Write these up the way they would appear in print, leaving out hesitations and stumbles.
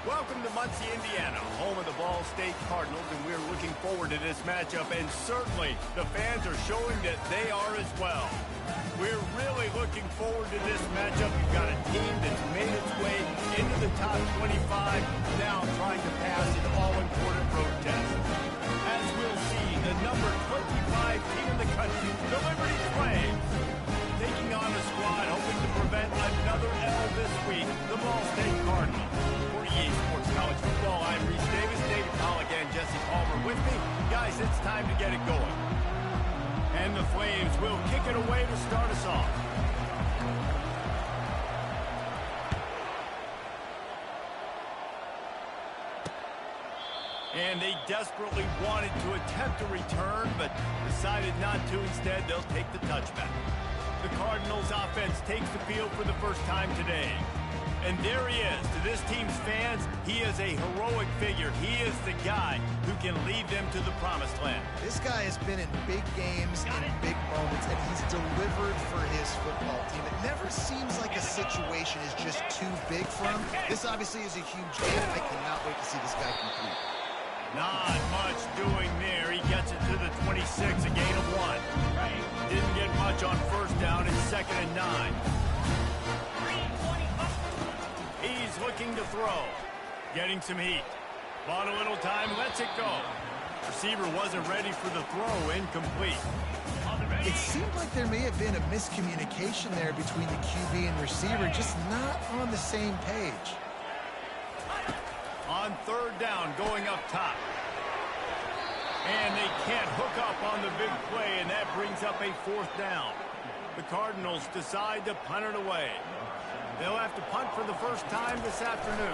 Welcome to Muncie, Indiana, home of the Ball State Cardinals, and we're looking forward to this matchup, and certainly the fans are showing that they are as well. We're really looking forward to this matchup. You've got a team that's made its way into the top 25, now trying to pass an all-important road test. As we'll see, the number 25 team in the country, the Liberty Flames, taking on a squad hoping to prevent another L this week, the Ball State Cardinals. For EA Sports College Football, I'm Reese Davis, David Pollock, and Jesse Palmer with me. Guys, it's time to get it going. And the Flames will kick it away to start us off. And they desperately wanted to attempt a return, but decided not to. Instead, they'll take the touchback. The Cardinals offense takes the field for the first time today. And there he is. To this team's fans, he is a heroic figure. He is the guy who can lead them to the promised land. This guy has been in big games and big moments, and he's delivered for his football team. It never seems like a situation is just too big for him. This obviously is a huge game. I cannot wait to see this guy compete. Not much doing there. He gets it to the 26, a gain of 1. Didn't get much on first down. It's 2nd and 9. He's looking to throw. Getting some heat. Bought a little time, lets it go. Receiver wasn't ready for the throw, incomplete. It seemed like there may have been a miscommunication there between the QB and receiver, just not on the same page. On 3rd down, going up top. And they can't hook up on the big play, and that brings up a 4th down. The Cardinals decide to punt it away. They'll have to punt for the first time this afternoon.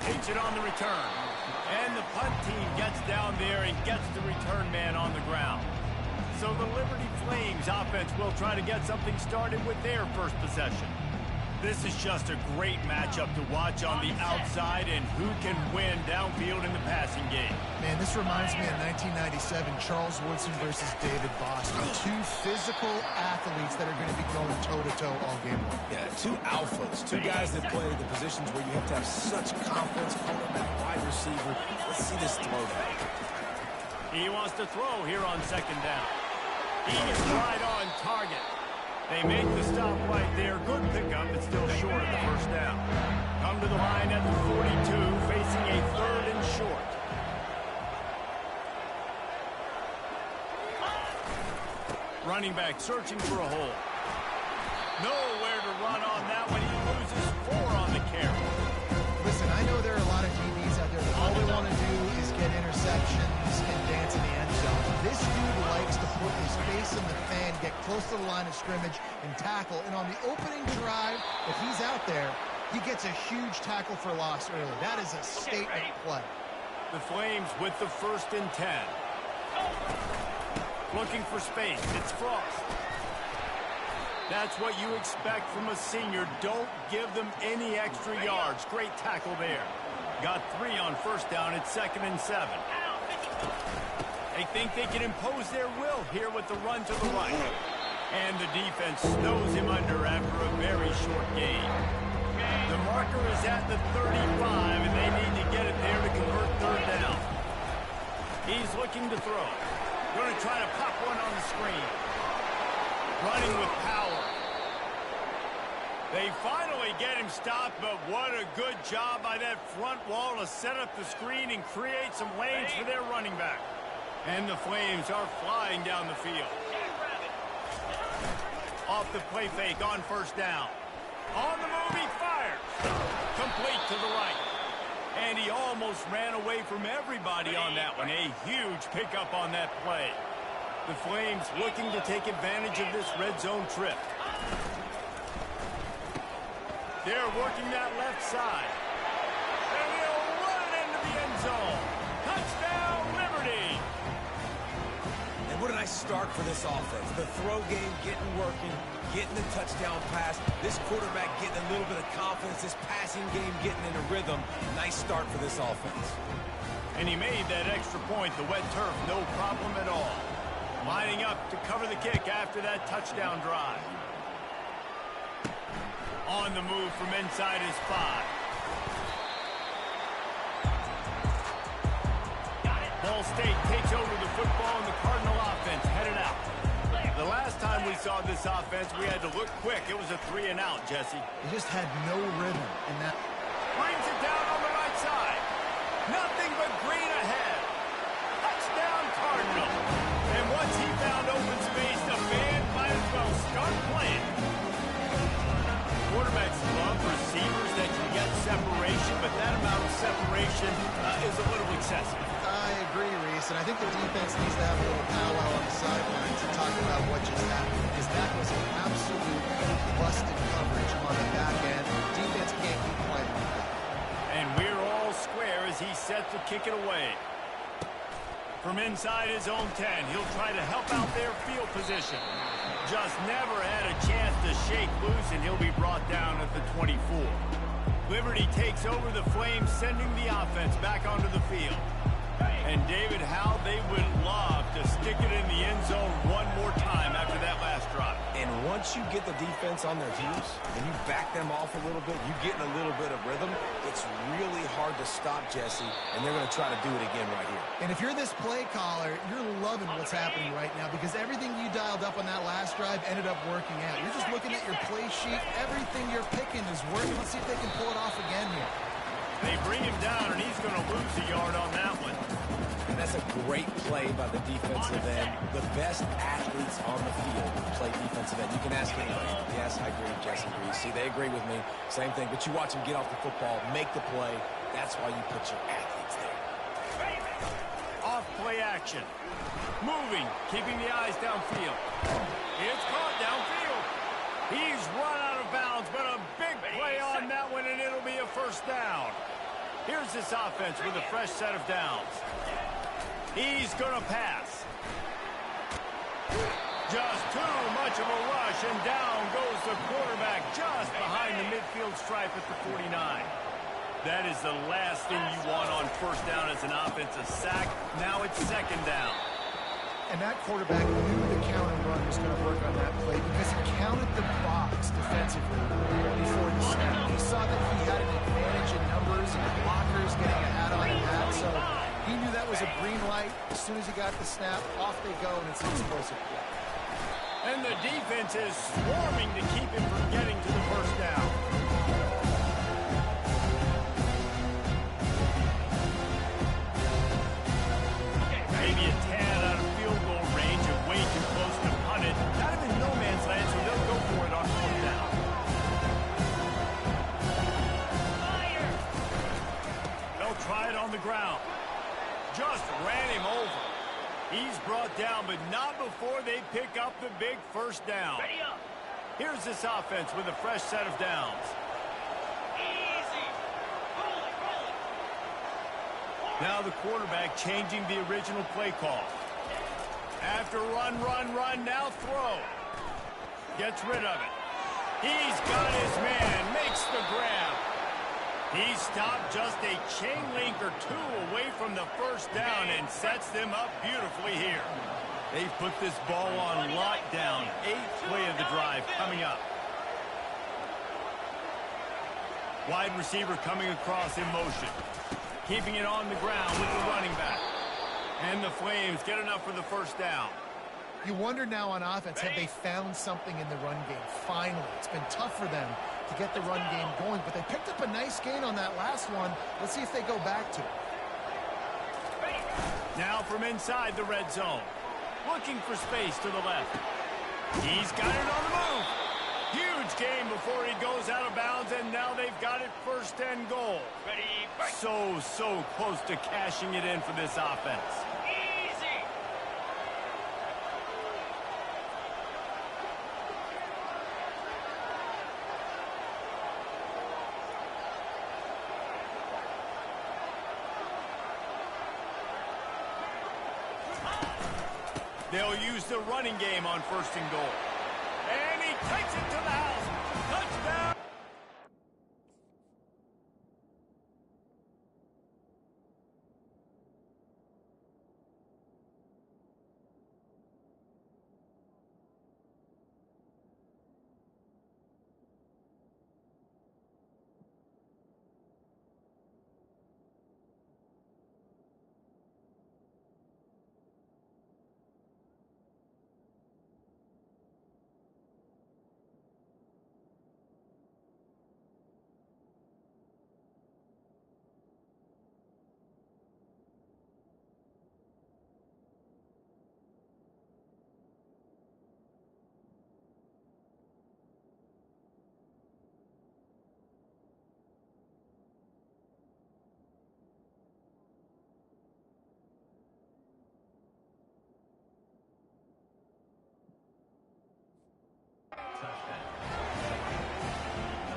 Takes it on the return. And the punt team gets down there and gets the return man on the ground. So the Liberty Flames offense will try to get something started with their first possession. This is just a great matchup to watch on the outside, and who can win downfield in the passing game. Man, this reminds me of 1997, Charles Woodson versus David Boston. Two physical athletes that are going to be going toe-to-toe all game long. Yeah, two alphas, two guys that play the positions where you have to have such confidence, quarterback, wide receiver. Let's see this throw back. He wants to throw here on 2nd down. He's right on target. They make the stop right there. Good pickup, but still short of the first down. Come to the line at the 42, facing a 3rd and short. Running back searching for a hole. Nowhere to run on that one. He loses 4 on the carry. Listen, I know there are a lot of DBs out there that all they want to do is get interceptions and dance in the end zone. This dude likes to put his face in the fan, get close to the line of scrimmage, and tackle. And on the opening drive, if he's out there, he gets a huge tackle for loss early. That is a statement play. The Flames with the 1st and 10. Looking for space. It's Frost. That's what you expect from a senior. Don't give them any extra yards. Great tackle there. Got 3 on first down. It's 2nd and 7. They think they can impose their will here with the run to the right. And the defense snows him under after a very short gain. The marker is at the 35, and they need to get it there to convert 3rd down. He's looking to throw. Going to try to pop one on the screen. Running with power. They finally get him stopped, but what a good job by that front wall to set up the screen and create some lanes for their running back. And the Flames are flying down the field. Off the play fake on first down. On the move, he fires. Complete to the right. And he almost ran away from everybody on that one. A huge pickup on that play. The Flames looking to take advantage of this red zone trip. They're working that left side. And they'll run it into the end zone. Touchdown, Liberty! And what a nice start for this offense. The throw game getting working, getting the touchdown pass. This quarterback getting a little bit of confidence. This passing game getting in a rhythm. Nice start for this offense. And he made that extra point. The wet turf, no problem at all. Lining up to cover the kick after that touchdown drive. On the move from inside his 5. Ball State takes over the football and the Cardinal offense headed out. The last time we saw this offense, we had to look quick. It was a 3-and-out, Jesse. They just had no rhythm in that. Brings it down on the right side. Nothing but green ahead. Touchdown, Cardinal. And once he found open space, the fan might as well start playing. Quarterbacks love receivers that can get separation, but that amount of separation is a little excessive. I agree, Reese, and I think the defense needs to have a little powwow on the sidelines to talk about what just happened, because that was an absolute busted coverage on the back end. Defense can't keep playing like that. And we're all square as he sets to kick it away. From inside his own 10, he'll try to help out their field position. Just never had a chance to shake loose, and he'll be brought down at the 24. Liberty takes over the Flames, sending the offense back onto the field. And David, how they would love to stick it in the end zone one more time after that last drive. And once you get the defense on their heels and you back them off a little bit, you get in a little bit of rhythm, it's really hard to stop, Jesse, and they're going to try to do it again right here. And if you're this play caller, you're loving what's happening right now because everything you dialed up on that last drive ended up working out. You're just looking at your play sheet. Everything you're picking is working. Let's see if they can pull it off again here. They bring him down, and he's going to lose a yard on that one. And that's a great play by the defensive end. The best athletes on the field play defensive end. You can ask anybody. Yes, I agree. Jesse agrees. See, they agree with me. Same thing. But you watch them get off the football, make the play. That's why you put your athletes there. Off play action. Moving, keeping the eyes downfield. It's caught downfield. He's run out of bounds, but a big play on that one, and it'll be a first down. Here's this offense with a fresh set of downs. He's going to pass. Just too much of a rush, and down goes the quarterback just behind the midfield stripe at the 49. That is the last thing you want on first down as an offensive sack. Now it's second down. And that quarterback knew the count and run was going to work on that play because he counted the box defensively before the snap. He saw that he had an advantage in numbers and blockers getting a hat on that, so he knew that was a green light. As soon as he got the snap, off they go, and it's an explosive play. And the defense is swarming to keep him from getting to the first down. Maybe a tad out of field goal range and way too close to punt it. Kind of in no man's land, so they'll go for it on fourth down. They'll try it on the ground. Just ran him over. He's brought down, but not before they pick up the big first down. Here's this offense with a fresh set of downs. Now the quarterback changing the original play call. After run, now throw. Gets rid of it. He's got his man, makes the grab. He stopped just a chain link or two away from the first down and sets them up beautifully here. They've put this ball on lockdown. 8th play of the drive coming up. Wide receiver coming across in motion. Keeping it on the ground with the running back. And the Flames get enough for the first down. You wonder now on offense, have they found something in the run game? Finally. It's been tough for them to get the run game going, but they picked up a nice gain on that last one. Let's see if they go back to it. Now from inside the red zone. Looking for space to the left. He's got it on the move. Huge game before he goes out of bounds, and now they've got it first and goal. So close to cashing it in for this offense. They'll use the running game on first and goal. And he takes it to the house. Touchdown!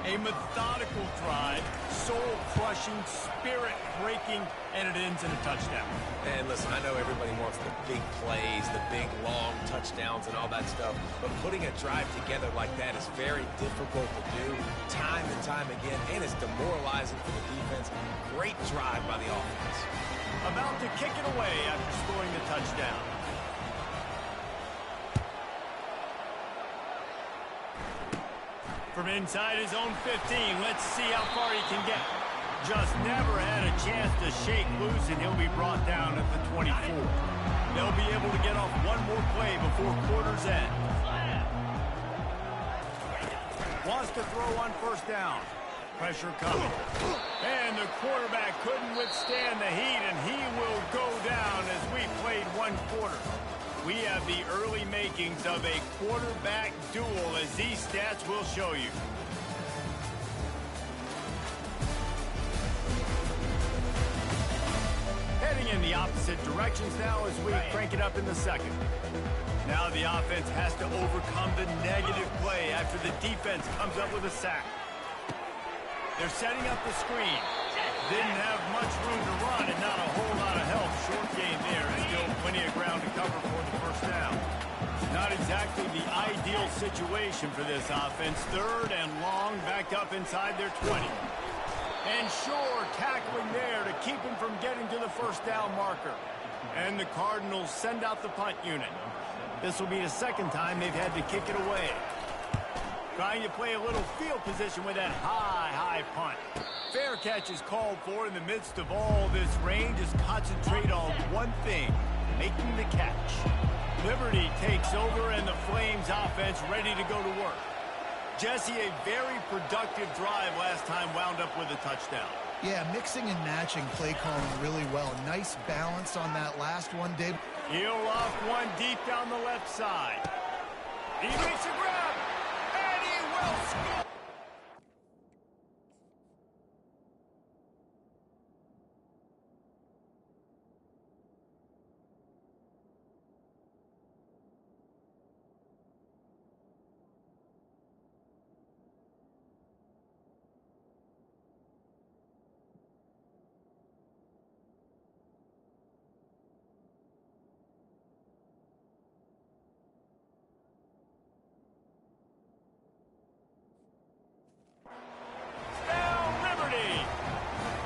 A methodical drive, soul-crushing, spirit-breaking, and it ends in a touchdown. And listen, I know everybody wants the big plays, the big, long touchdowns and all that stuff, but putting a drive together like that is very difficult to do time and time again, and it's demoralizing for the defense. Great drive by the offense. About to kick it away after scoring the touchdown. From inside his own 15, let's see how far he can get. Just never had a chance to shake loose, and he'll be brought down at the 24. They'll be able to get off one more play before quarter's end. Wants to throw on first down. Pressure coming. And the quarterback couldn't withstand the heat, and he will go down as we played one quarter. We have the early makings of a quarterback duel, as these stats will show you. Heading in the opposite directions now as we crank it up in the second. Now the offense has to overcome the negative play after the defense comes up with a sack. They're setting up the screen. Didn't have much room to run and not a whole lot of help. Short game there. Still plenty of ground to cover for the first down. Not exactly the ideal situation for this offense. Third and long, back up inside their 20. And sure, tackling there to keep him from getting to the first down marker. And the Cardinals send out the punt unit. This will be the second time they've had to kick it away. Trying to play a little field position with that high punt. Fair catch is called for in the midst of all this rain. Just concentrate on one thing, making the catch. Liberty takes over and the Flames offense ready to go to work. Jesse, a very productive drive last time wound up with a touchdown. Yeah, mixing and matching play calling really well. Nice balance on that last one, Dave. Heel off one deep down the left side. He makes a grab, and he will score.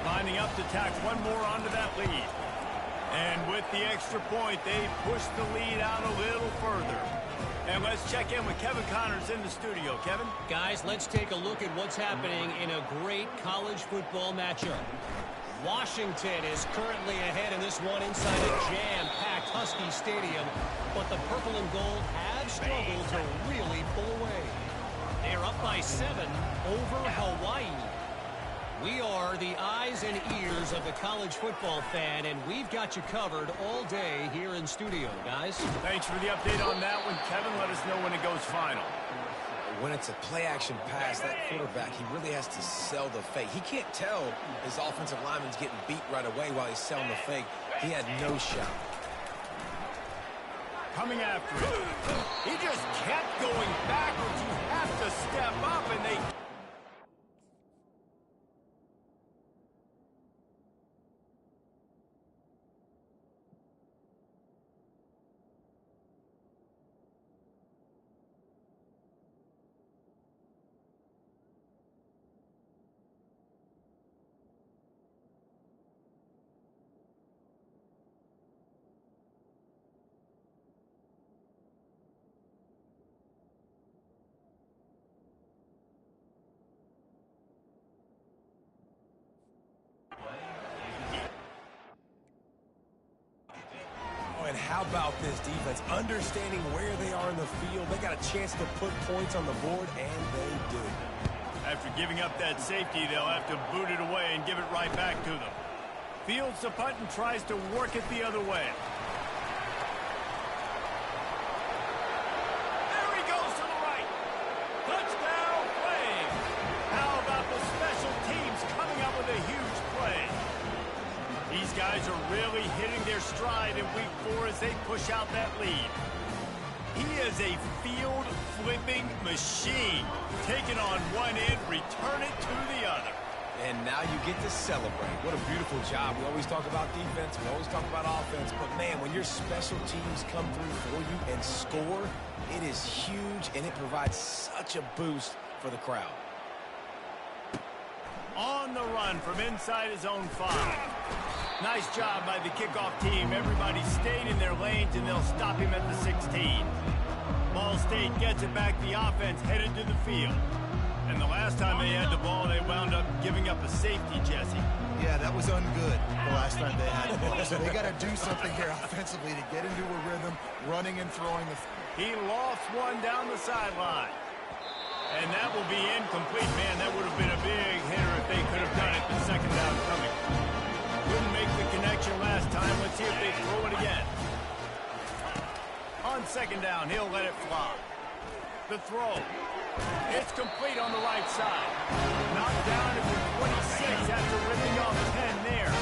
Lining up to tack one more onto that lead. And with the extra point, they push the lead out a little further. And let's check in with Kevin Connors in the studio. Kevin? Guys, let's take a look at what's happening in a great college football matchup. Washington is currently ahead in this one inside a jam-packed Husky Stadium, but the purple and gold have struggled to really pull away. They are up by 7 over Hawaii. We are the eyes and ears of the college football fan, and we've got you covered all day here in studio, guys. Thanks for the update on that one, Kevin. Let us know when it goes final. When it's a play-action pass, that quarterback, he really has to sell the fake. He can't tell his offensive lineman's getting beat right away while he's selling the fake. He had no shot. Coming after it. He just kept going backwards. You have to step up, and they... And how about this defense? Understanding where they are in the field. They got a chance to put points on the board, and they do. After giving up that safety, they'll have to boot it away and give it right back to them. Fields the punt and tries to work it the other way. There he goes to the right. Touchdown, Flames. How about the special teams coming up with a huge play? These guys are really hitting their stride in week 4 as they push out that lead. He is a field-flipping machine. Take it on one end, return it to the other. And now you get to celebrate. What a beautiful job. We always talk about defense. We always talk about offense. But, man, when your special teams come through for you and score, it is huge, and it provides such a boost for the crowd. On the run from inside his own 5. Nice job by the kickoff team. Everybody stayed in their lanes, and they'll stop him at the 16. Ball State gets it back. The offense headed to the field. And the last time they had the ball, they wound up giving up a safety, Jesse. Yeah, that was ungood the last time they had the ball. So they got to do something here offensively to get into a rhythm, running and throwing the... He lost one down the sideline. And that will be incomplete. Man, that would have been a big hitter if they could have done it. The second down coming. Couldn't make the connection last time. Let's see if they throw it again. On second down, he'll let it fly. The throw. It's complete on the right side. Knocked down at the 26 after ripping off 10 there.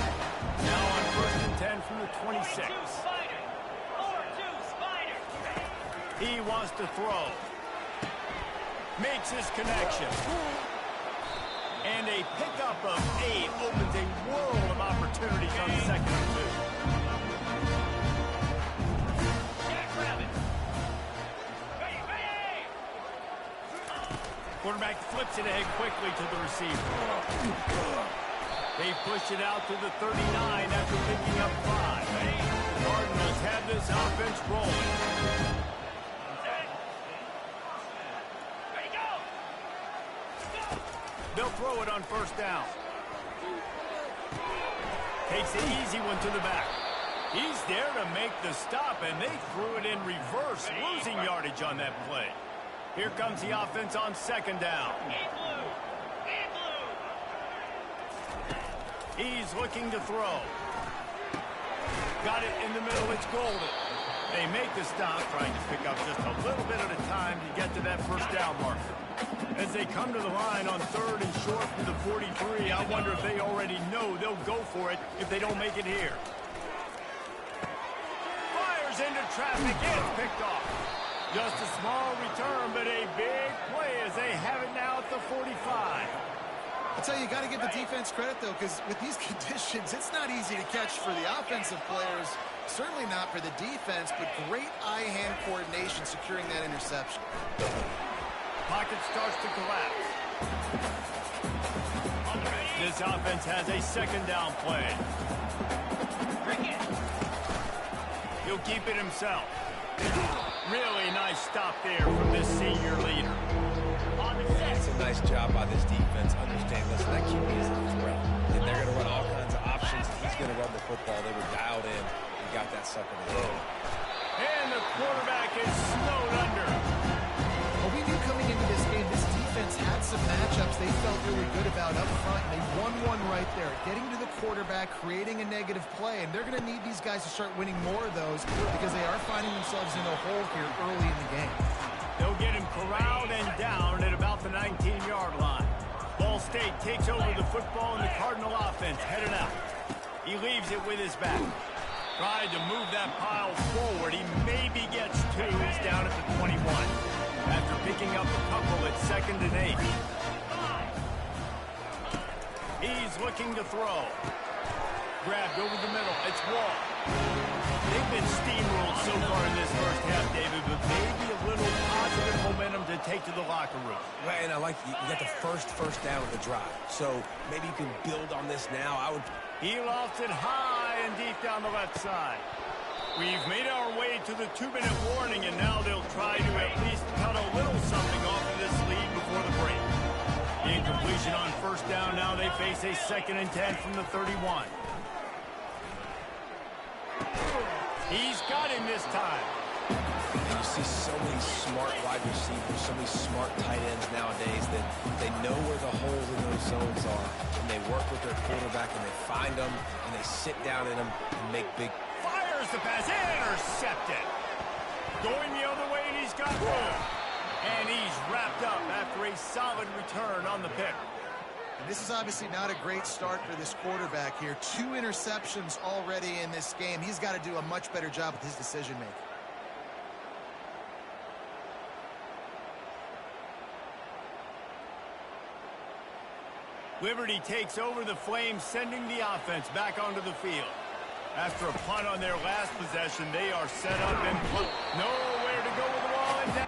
Now on 1st and 10 from the 26. He wants to throw. Makes his connection. And a pickup of 8 opens a world of opportunities on 2nd and 2. Quarterback flips it ahead quickly to the receiver. They push it out to the 39 after picking up 5. The Cardinals have this offense rolling. They'll throw it on 1st down. Takes the easy one to the back. He's there to make the stop, and they threw it in reverse, losing yardage on that play. Here comes the offense on 2nd down. He's looking to throw. Got it in the middle. It's golden. They make the stop, trying to pick up just a little bit at a time to get to that 1st down marker. As they come to the line on 3rd and short from the 43, I wonder if they already know they'll go for it if they don't make it here. Fires into traffic. It's picked off. Just a small return, but a big play as they have it now at the 45. I'll tell you, you got to give the defense credit, though, because with these conditions, it's not easy to catch for the offensive players. Certainly not for the defense, but great eye-hand coordination securing that interception. Pocket starts to collapse. This offense has a 2nd down play. He'll keep it himself. Really nice stop there from this senior leader. It's a nice job by this defense. Understand, listen, that QB is a threat. And they're going to run all kinds of options. He's going to run the football. They were dialed in and got that sucker to the head. And the quarterback is snowed under. Well, we knew coming into this game, this defense had some matchups they felt really good about up front, and they won one right there. Getting to the quarterback, creating a negative play, and they're going to need these guys to start winning more of those because they are finding themselves in a hole here early in the game. They'll get him corralled and down at about the 19-yard line. Ball State takes over the football, and the Cardinal offense headed out. He leaves it with his back. Tried to move that pile forward. He maybe gets 2. He's down at the 21. After picking up a couple at 2nd and 8. He's looking to throw. Grabbed over the middle. It's Wall. They've been steamrolled so far in this first half, David, but maybe a little positive momentum to take to the locker room. Right, and I like you got the first down of the drive. So maybe you can build on this now. He lofts it high and deep down the left side. We've made our way to the 2-minute warning, and now they'll try to at least cut a little something off of this lead before the break. Incompletion on 1st down. Now they face a 2nd and 10 from the 31. He's got him this time. And you see so many smart wide receivers, so many smart tight ends nowadays that they know where the holes in those zones are, and they work with their quarterback, and they find them, and they sit down in them and make big. Fires the pass, intercepted. Going the other way, and he's got room. And he's wrapped up after a solid return on the pick. And this is obviously not a great start for this quarterback here. 2 interceptions already in this game. He's got to do a much better job with his decision-making. Liberty takes over the Flames, sending the offense back onto the field. After a punt on their last possession, they are set up and nowhere to go with the ball. And down.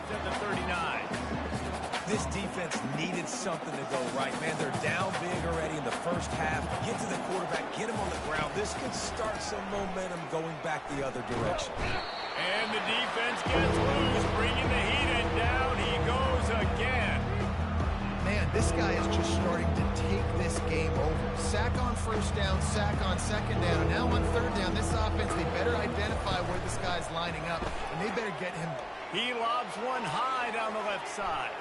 At the 39. This defense needed something to go right, man. They're down big already in the first half. Get to the quarterback, get him on the ground. This could start some momentum going back the other direction. And the defense gets loose, bringing the heat, and down he goes again. Man, this guy is just starting to take this game over. Sack on first down, sack on second down, and now on third down, this offense, they better identify where this guy's lining up, and they better get him. He lobs one high down the left side.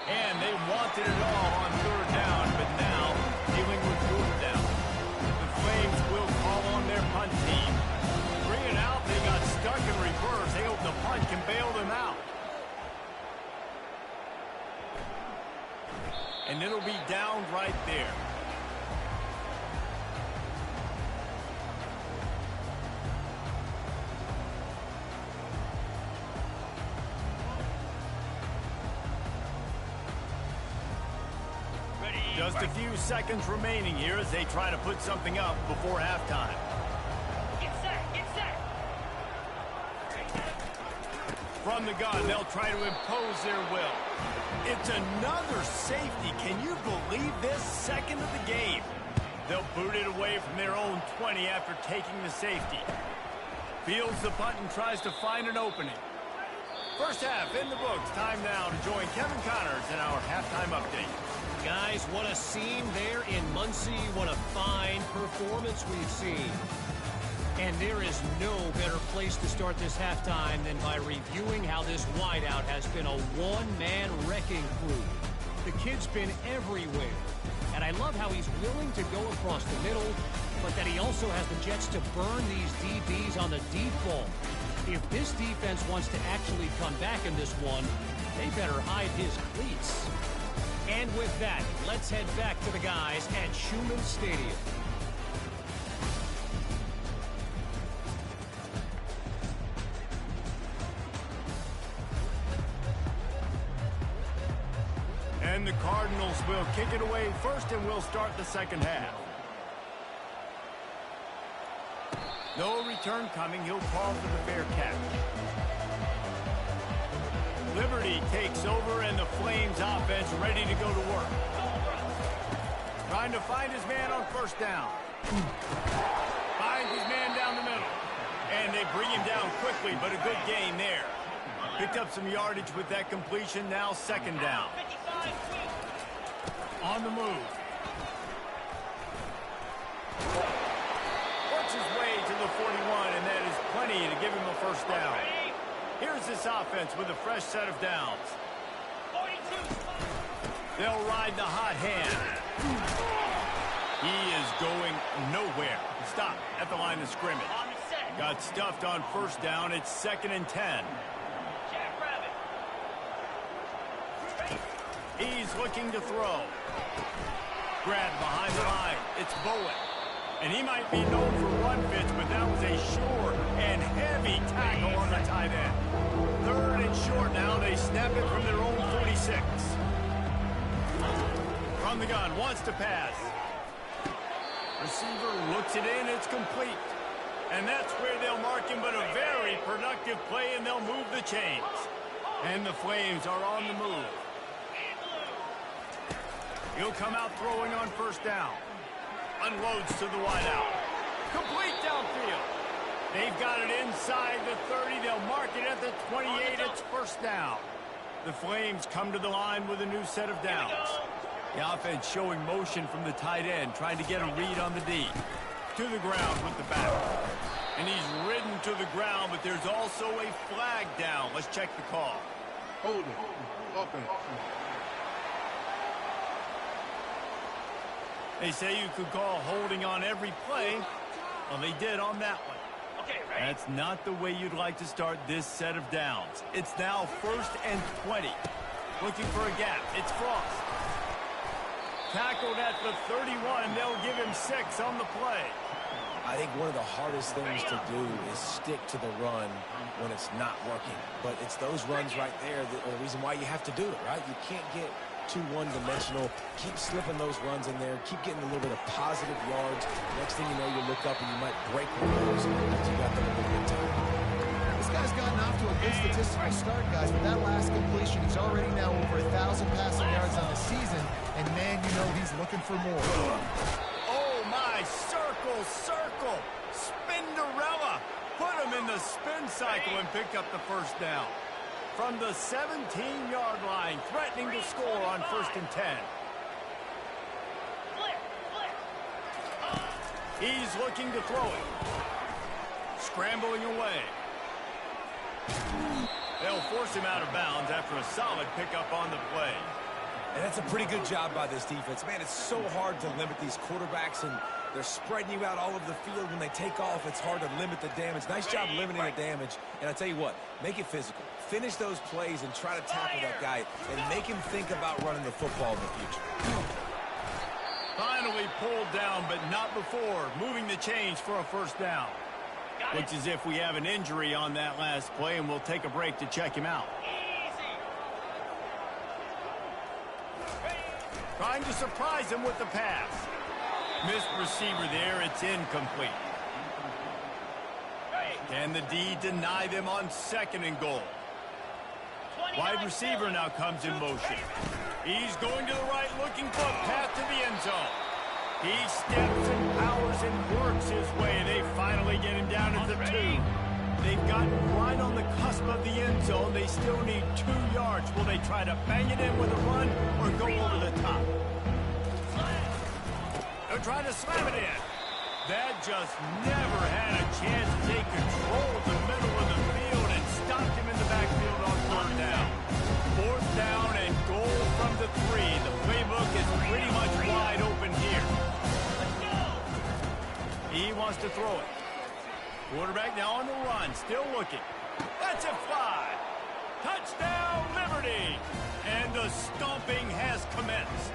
And they wanted it all on third down, but now dealing with fourth down. The Flames will call on their punt team. Bring it out, they got stuck in reverse. They hope the punt can bail them out. And it'll be down right there. Just a few seconds remaining here as they try to put something up before halftime. Get set, get set. From the gun, they'll try to impose their will. It's another safety. Can you believe this? Second of the game. They'll boot it away from their own 20 after taking the safety. Fields the punt and tries to find an opening. First half in the books. Time now to join Kevin Connors in our halftime update. Guys, what a scene there in Muncie. What a fine performance we've seen. And there is no better place to start this halftime than by reviewing how this wideout has been a one-man wrecking crew. The kid's been everywhere. And I love how he's willing to go across the middle, but that he also has the jets to burn these DBs on the deep ball. If this defense wants to actually come back in this one, they better hide his cleats. And with that, let's head back to the guys at Schumann Stadium. And the Cardinals will kick it away first, and we'll start the second half. No return coming. He'll call for the fair catch. Liberty takes over, and the Flames offense ready to go to work. Trying to find his man on first down. Finds his man down the middle. And they bring him down quickly, but a good gain there. Picked up some yardage with that completion. Now second down. On the move. Works his way to the 41, and that is plenty to give him a first down. Here's this offense with a fresh set of downs. They'll ride the hot hand. He is going nowhere. Stop at the line of scrimmage. Got stuffed on first down. It's 2nd and 10. He's looking to throw. Grab behind the line. It's Bowen. And he might be known for run fits, but that was a short and heavy tackle on the tight end. 3rd and short now. They snap it from their own 46. From the gun, wants to pass. Receiver looks it in. It's complete. And that's where they'll mark him, but a very productive play, and they'll move the chains. And the Flames are on the move. He'll come out throwing on first down. Unloads to the wideout. Complete downfield. They've got it inside the 30. They'll mark it at the 28. It's first down. The Flames come to the line with a new set of downs. The offense showing motion from the tight end, trying to get a read on the D. To the ground with the back. And he's ridden to the ground, but there's also a flag down. Let's check the call. Hold it. Offense. They say you could call holding on every play. Well, they did on that one. Okay, ready? That's not the way you'd like to start this set of downs. It's now 1st and 20. Looking for a gap. It's Frost. Tackled at the 31. They'll give him 6 on the play. I think one of the hardest things to do is stick to the run when it's not working. But it's those runs right there that are the reason why you have to do it, right? You can't get too one-dimensional. Keep slipping those runs in there. Keep getting a little bit of positive yards. Next thing you know, you look up and you might break one of those once you got them a little bit tight. This guy's gotten off to a good statistical start, guys. With that last completion, he's already now over 1,000 passing yards on the season. And, man, you know he's looking for more. Oh, my. Circle, circle. Spinderella. Put him in the spin cycle and pick up the first down. From the 17-yard line, threatening to score on 1st and 10. He's looking to throw it. Scrambling away. They'll force him out of bounds after a solid pickup on the play. And that's a pretty good job by this defense. Man, it's so hard to limit these quarterbacks, and they're spreading you out all over the field. When they take off, it's hard to limit the damage. Nice job limiting the damage. And I tell you what, make it physical. Finish those plays and try to tackle that guy and make him think about running the football in the future. Finally pulled down, but not before. Moving the chains for a first down. Looks as if we have an injury on that last play, and we'll take a break to check him out. Trying to surprise him with the pass. Missed receiver there. It's incomplete. Can the D deny them on 2nd and goal? Wide receiver now comes in motion. He's going to the right, looking for a path to the end zone. He steps and powers and works his way. They finally get him down at the 2. They've gotten right on the cusp of the end zone. They still need 2 yards. Will they try to bang it in with a run or go over the top? They're trying to slam it in. That just never had a chance to take control of the middle of the field and stopped him in the backfield on 3rd down. 4th down and goal from the 3. The playbook is pretty much wide open here. He wants to throw it. Quarterback now on the run, still looking. That's a fly. Touchdown, Liberty. And the stomping has commenced.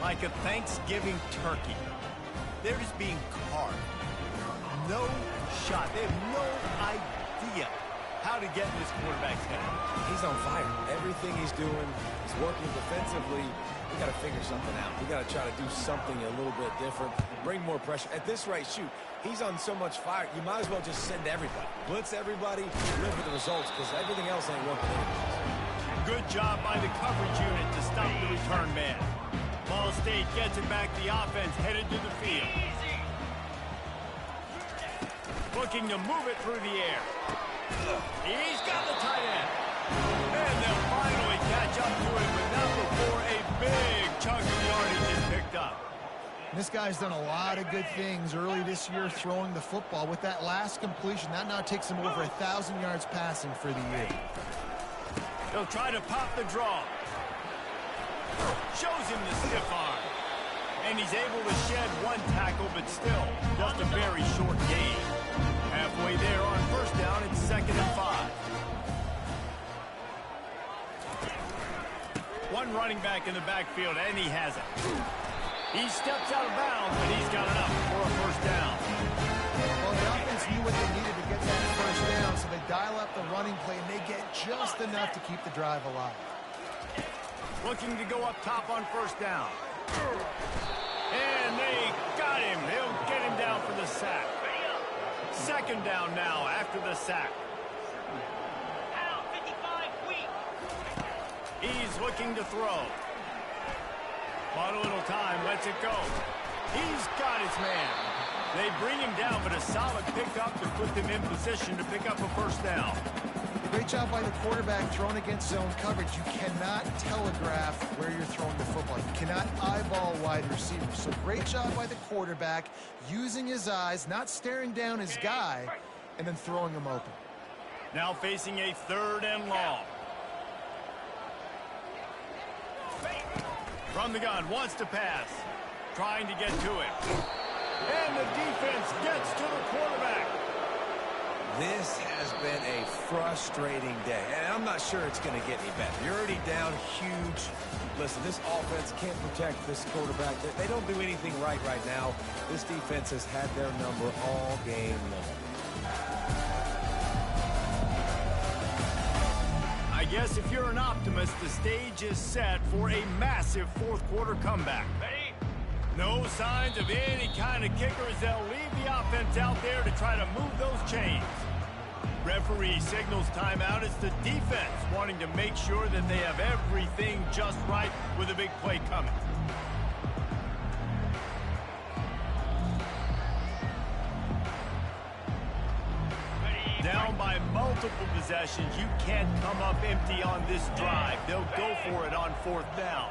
Like a Thanksgiving turkey. They're just being carved. No shot. They have no idea how to get in this quarterback's head. He's on fire. Everything he's doing is working defensively. We got to figure something out. We got to try to do something a little bit different. Bring more pressure. At this rate, shoot, he's on so much fire, you might as well just send everybody. Blitz everybody, live with the results, because everything else ain't working anyways. Good job by the coverage unit to stop the return man. Ball State gets it back. The offense headed to the field. Looking to move it through the air. He's got the tight end. And they'll finally catch up to him, but not before a big chunk of yardage is picked up. This guy's done a lot of good things early this year throwing the football. With that last completion, that now takes him over 1,000 yards passing for the year. He'll try to pop the draw. Shows him the stiff arm. And he's able to shed 1 tackle, but still just a very short gain. Halfway there on 1st down, it's 2nd and 5. One running back in the backfield, and he has it. He steps out of bounds, but he's got enough for a 1st down. Well, the offense knew what they needed to get that 1st down, so they dial up the running play, and they get just enough to keep the drive alive. Looking to go up top on 1st down. And they got him. They'll get him down for the sack. Second down now after the sack. Out, 55, weak. He's looking to throw. Bought a little time, lets it go. He's got his man. They bring him down, but a solid pickup to put them in position to pick up a first down. Great job by the quarterback thrown against zone coverage. You cannot telegraph where you're throwing the football. You cannot eyeball wide receivers. So great job by the quarterback using his eyes, not staring down his guy, and then throwing him open. Now facing a third and long. From the gun, wants to pass. Trying to get to it. And the defense gets to the quarterback. This has been a frustrating day, and I'm not sure it's going to get any better. You're already down huge. Listen, this offense can't protect this quarterback. They don't do anything right now. This defense has had their number all game long. I guess if you're an optimist, the stage is set for a massive fourth quarter comeback. Ready? No signs of any kind of kickers. They'll leave the offense out there to try to move those chains. Referee signals timeout. It's the defense wanting to make sure that they have everything just right with a big play coming. Down by multiple possessions. You can't come up empty on this drive. They'll go for it on fourth down.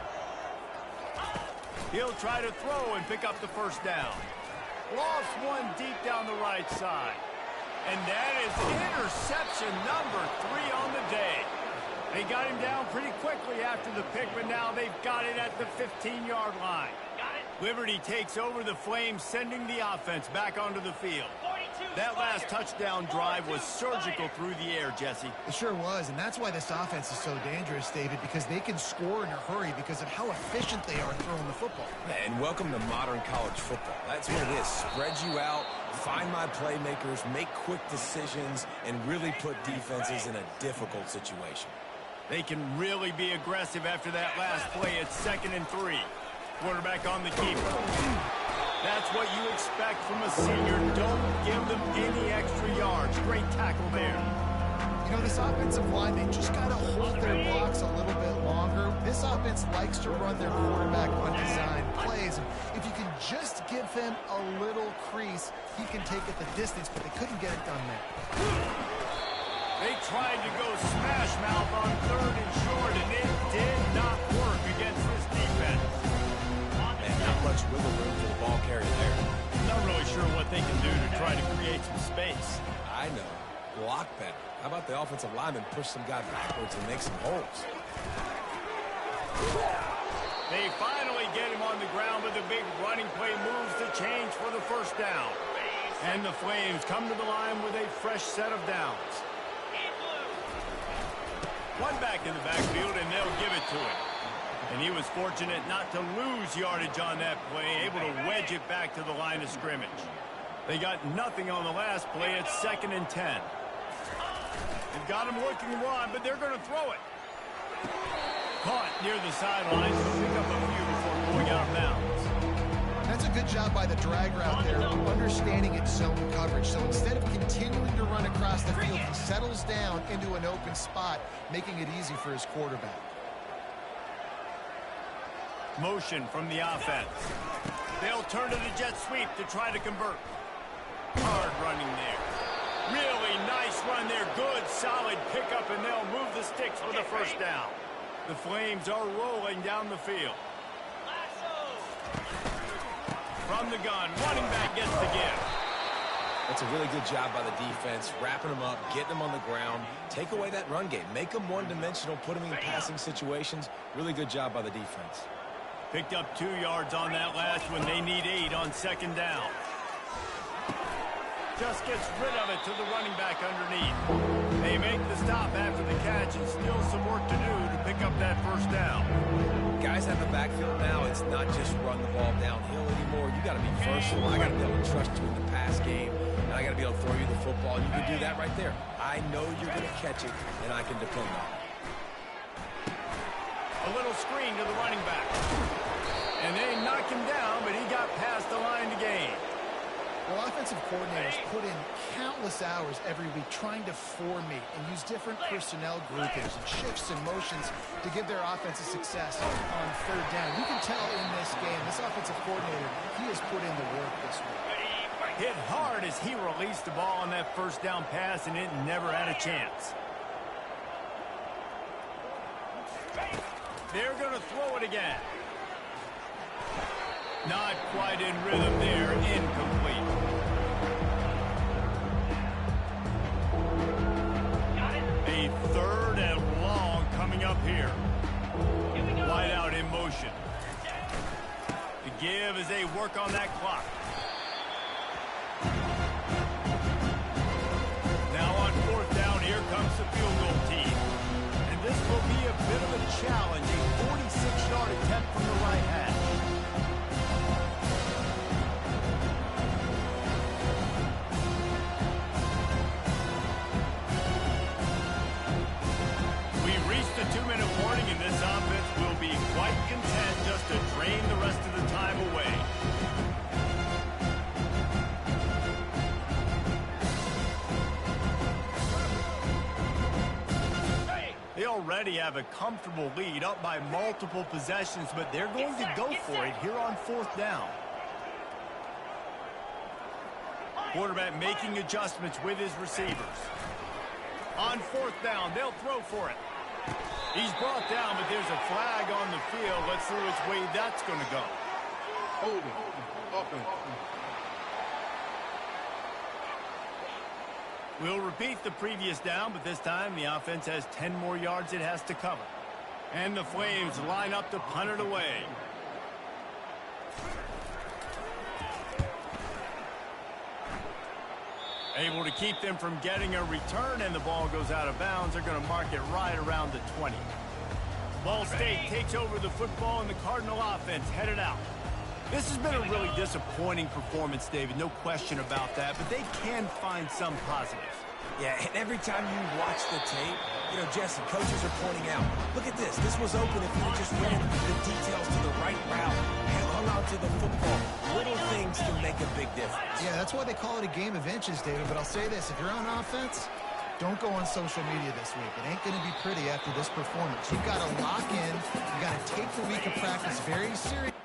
He'll try to throw and pick up the first down. Lost one deep down the right side. And that is interception number 3 on the day. They got him down pretty quickly after the pick, but now they've got it at the 15-yard line. Got it. Liberty takes over the Flames, sending the offense back onto the field. 42, That last touchdown drive was surgical through the air, Jesse. It sure was, and that's why this offense is so dangerous, David, because they can score in a hurry because of how efficient they are throwing the football. And welcome to modern college football. That's what it is. Spread you out, find my playmakers, make quick decisions, and really put defenses in a difficult situation. They can really be aggressive after that last play. It's 2nd and 3. Quarterback on the keeper. That's what you expect from a senior. Don't give them any extra yards. Great tackle there. You know, this offensive line, they just got to hold their blocks a little bit longer. This offense likes to run their quarterback undesigned plays. And if you can just give him a little crease, he can take it the distance, but they couldn't get it done there. They tried to go smash mouth on 3rd and short, and it did not work against this defense. And not much wiggle room for the ball carrier there. Not really sure what they can do to try to create some space. I know. Block better. How about the offensive lineman push some guy backwards and make some holes? They finally get him on the ground, but the big running play moves the chains for the first down. And the Flames come to the line with a fresh set of downs. One back in the backfield, and they'll give it to him. And he was fortunate not to lose yardage on that play, able to wedge it back to the line of scrimmage. They got nothing on the last play. It's 2nd and 10. They've got him looking wide, but they're going to throw it. Caught near the sidelines. He'll pick up a few before going out of bounds. That's a good job by the drag route there, understanding its zone coverage. So instead of continuing to run across the field, he settles down into an open spot, making it easy for his quarterback. Motion from the offense. They'll turn to the jet sweep to try to convert. Hard running there. Really nice run there. Good, solid pickup, and they'll move the sticks for the first down. The Flames are rolling down the field. From the gun, running back gets the give. That's a really good job by the defense, wrapping them up, getting them on the ground. Take away that run game. Make them one-dimensional, put them in passing situations. Really good job by the defense. Picked up 2 yards on that last one. They need 8 on 2nd down. Just gets rid of it to the running back underneath. They make the stop after the catch, and still some work to do to pick up that first down. Guys have the backfield now. It's not just run the ball downhill anymore. You got to be versatile. I got to be able to trust you in the pass game, and I got to be able to throw you the football. You can do that right there. I know you're going to catch it, and I can depend on it. A little screen to the running back. And they knocked him down, but he got past the line to gain. Well, offensive coordinators put in countless hours every week trying to formate and use different personnel groupings and shifts and motions to give their offensive success on third down. You can tell in this game, this offensive coordinator, he has put in the work this week. Hit hard as he released the ball on that first down pass, and it never had a chance. They're going to throw it again. Not quite in rhythm there, incomplete. A third and long coming up here. Wide out in motion. The give as they work on that clock. Now on fourth down, here comes the field goal team. And this will be a bit of a challenge, a 46-yard attempt from the right hash. The 2-minute warning, and this offense will be quite content just to drain the rest of the time away. They already have a comfortable lead, up by multiple possessions, but they're going to go for it here on fourth down. Quarterback making adjustments with his receivers. On fourth down, they'll throw for it. He's brought down, but there's a flag on the field. Let's see which way that's going to go. We'll repeat the previous down, but this time the offense has 10 more yards it has to cover. And the Flames line up to punt it away. Able to keep them from getting a return, and the ball goes out of bounds. They're going to mark it right around the 20. Ball State takes over the football, and the Cardinal offense headed out. This has been a really disappointing performance, David. No question about that, but they can find some positives. Yeah, and every time you watch the tape, you know, Jesse, coaches are pointing out, look at this. This was open if you just ran the details to the right route and hung on to the football. Little things can make a big difference. Yeah, that's why they call it a game of inches, David. But I'll say this, if you're on offense, don't go on social media this week. It ain't going to be pretty after this performance. You've got to lock in. You've got to take the week of practice very seriously.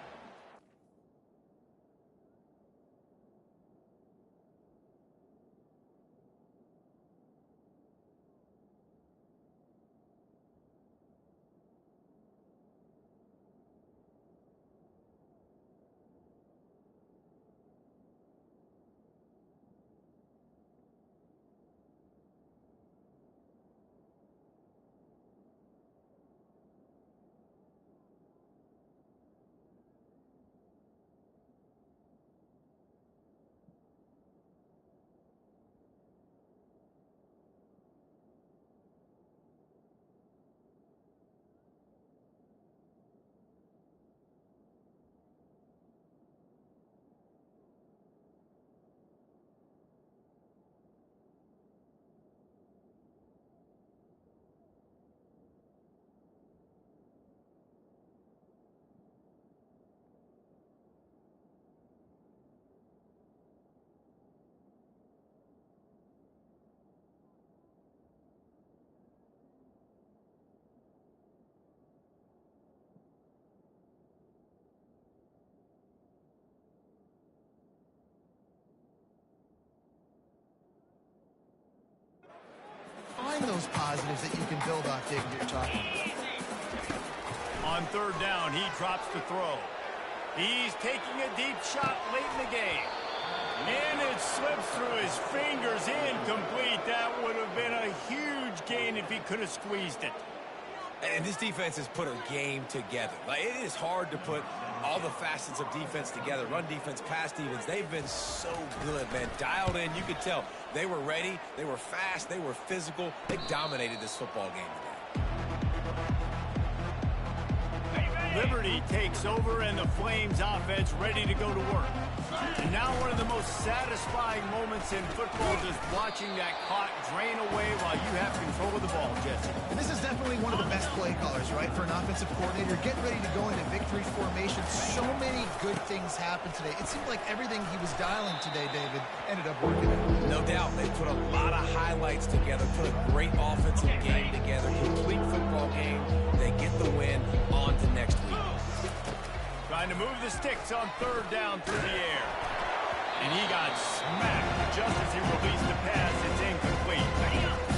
Find those positives that you can build off, David, you're talking about. On third down, he drops the throw. He's taking a deep shot late in the game. And it slips through his fingers, incomplete. That would have been a huge gain if he could have squeezed it. And this defense has put a game together. Like, it is hard to put all the facets of defense together. Run defense, pass defense. They've been so good, man. Dialed in. You could tell they were ready. They were fast. They were physical. They dominated this football game today. Liberty takes over and the Flames offense ready to go to work. And now one of the most satisfying moments in football is watching that clock drain away while you have control of the ball, Jesse. And this is definitely one of the best play callers, right, for an offensive coordinator. Getting ready to go into victory formation. So many good things happened today. It seemed like everything he was dialing today, David, ended up working. No doubt. They put a lot of highlights together, put a great offensive game together, complete football game. They get the win. On to next week. Trying to move the sticks on third down through the air. And he got smacked just as he released the pass. It's incomplete.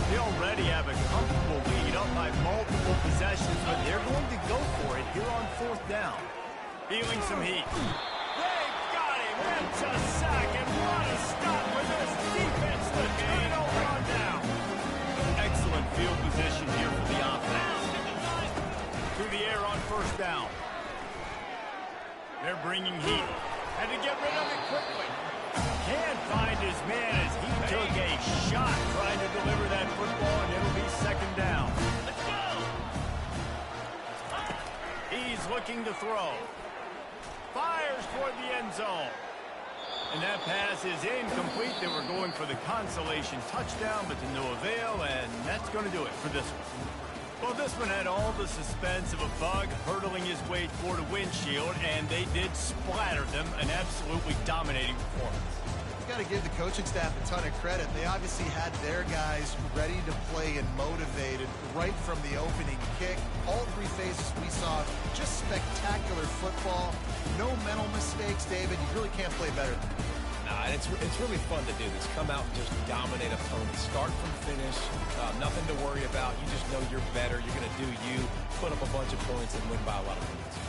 They already have a comfortable lead up by multiple possessions, but they're going to go for it here on fourth down. Feeling some heat. They got him. It's a sack, and what a stop for this defense to turn it over on down. Excellent field position here for the offense. Through the air on first down. They're bringing heat. Had to get rid of it quickly. Can't find his man as he took a shot trying to deliver that football, and it'll be second down. Let's go! He's looking to throw. Fires toward the end zone. And that pass is incomplete. They were going for the consolation touchdown, but to no avail, and that's going to do it for this one. Well, this one had all the suspense of a bug hurtling his way toward a windshield, and they did splatter them, an absolutely dominating performance. You got to give the coaching staff a ton of credit. They obviously had their guys ready to play and motivated right from the opening kick. All three phases we saw, just spectacular football. No mental mistakes, David. You really can't play better than that. Nah, it's really fun to do this. Come out and just dominate opponents. Start from finish. Nothing to worry about. You just know you're better. You're going to do you. Put up a bunch of points and win by a lot of points.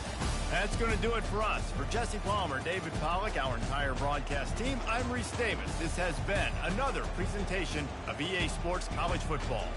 That's going to do it for us. For Jesse Palmer, David Pollack, our entire broadcast team, I'm Reese Davis. This has been another presentation of EA Sports College Football.